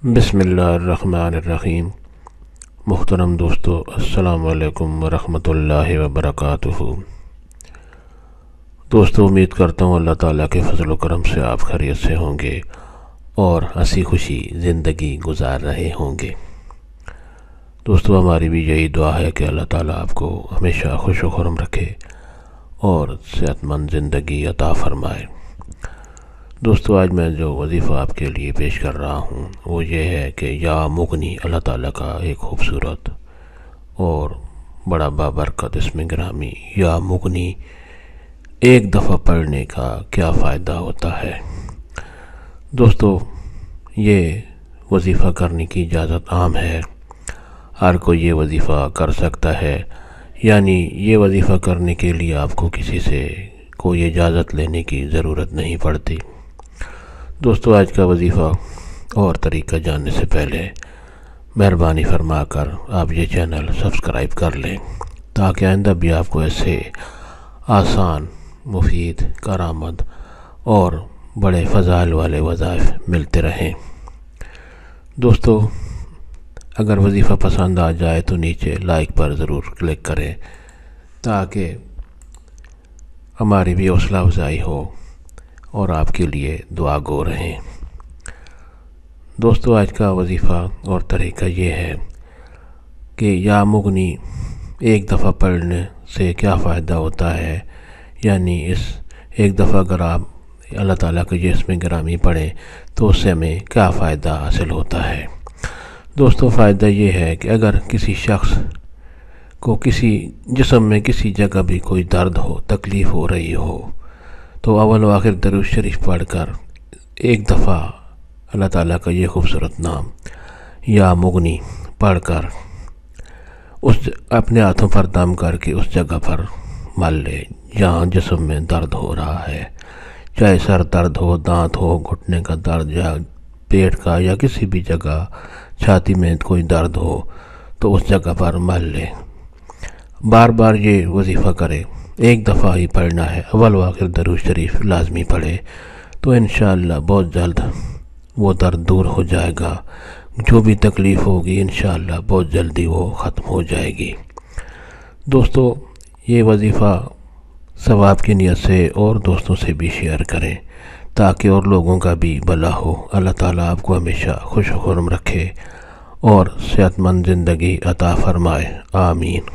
بسم اللہ الرحمن الرحیم۔ محترم دوستو، السلام علیکم ورحمۃ اللہ وبرکاتہ۔ دوستو، امید کرتا ہوں اللہ تعالیٰ کے فضل و کرم سے آپ خیریت سے ہوں گے اور ہنسی خوشی زندگی گزار رہے ہوں گے۔ دوستو، ہماری بھی یہی دعا ہے کہ اللہ تعالیٰ آپ کو ہمیشہ خوش و خرم رکھے اور صحت مند زندگی عطا فرمائے۔ دوستو، آج میں جو وظیفہ آپ کے لیے پیش کر رہا ہوں وہ یہ ہے کہ یا مغنی، اللہ تعالیٰ کا ایک خوبصورت اور بڑا بابرکت اسم گرامی یا مغنی ایک دفعہ پڑھنے کا کیا فائدہ ہوتا ہے۔ دوستو، یہ وظیفہ کرنے کی اجازت عام ہے، ہر کوئی یہ وظیفہ کر سکتا ہے، یعنی یہ وظیفہ کرنے کے لیے آپ کو کسی سے کوئی اجازت لینے کی ضرورت نہیں پڑتی۔ دوستو، آج کا وظیفہ اور طریقہ جاننے سے پہلے مہربانی فرما کر آپ یہ چینل سبسکرائب کر لیں تاکہ آئندہ بھی آپ کو ایسے آسان، مفید، کارآمد اور بڑے فضائل والے وظائف ملتے رہیں۔ دوستو، اگر وظیفہ پسند آ جائے تو نیچے لائک پر ضرور کلک کریں تاکہ ہماری بھی حوصلہ افزائی ہو اور آپ کے لیے دعا گو رہیں۔ دوستو، آج کا وظیفہ اور طریقہ یہ ہے کہ یا مغنی ایک دفعہ پڑھنے سے کیا فائدہ ہوتا ہے، یعنی اس ایک دفعہ اگر آپ اللہ تعالیٰ کے یہ اسم گرامی پڑھیں تو اس سے ہمیں کیا فائدہ حاصل ہوتا ہے۔ دوستو، فائدہ یہ ہے کہ اگر کسی شخص کو کسی جسم میں کسی جگہ بھی کوئی درد ہو، تکلیف ہو رہی ہو، تو اول و آخر درود شریف پڑھ کر ایک دفعہ اللہ تعالیٰ کا یہ خوبصورت نام یا مغنی پڑھ کر اپنے ہاتھوں پر دم کر کے اس جگہ پر مل لے جہاں جسم میں درد ہو رہا ہے، چاہے سر درد ہو، دانت ہو، گھٹنے کا درد یا پیٹ کا یا کسی بھی جگہ چھاتی میں کوئی درد ہو تو اس جگہ پر مل لے۔ بار بار یہ وظیفہ کرے، ایک دفعہ ہی پڑھنا ہے، اول و آخر درود شریف لازمی پڑھے تو انشاءاللہ بہت جلد وہ درد دور ہو جائے گا، جو بھی تکلیف ہوگی انشاءاللہ بہت جلدی وہ ختم ہو جائے گی۔ دوستو، یہ وظیفہ ثواب کی نیت سے اور دوستوں سے بھی شیئر کریں تاکہ اور لوگوں کا بھی بھلا ہو۔ اللہ تعالیٰ آپ کو ہمیشہ خوش و خرم رکھے اور صحت مند زندگی عطا فرمائے، آمین۔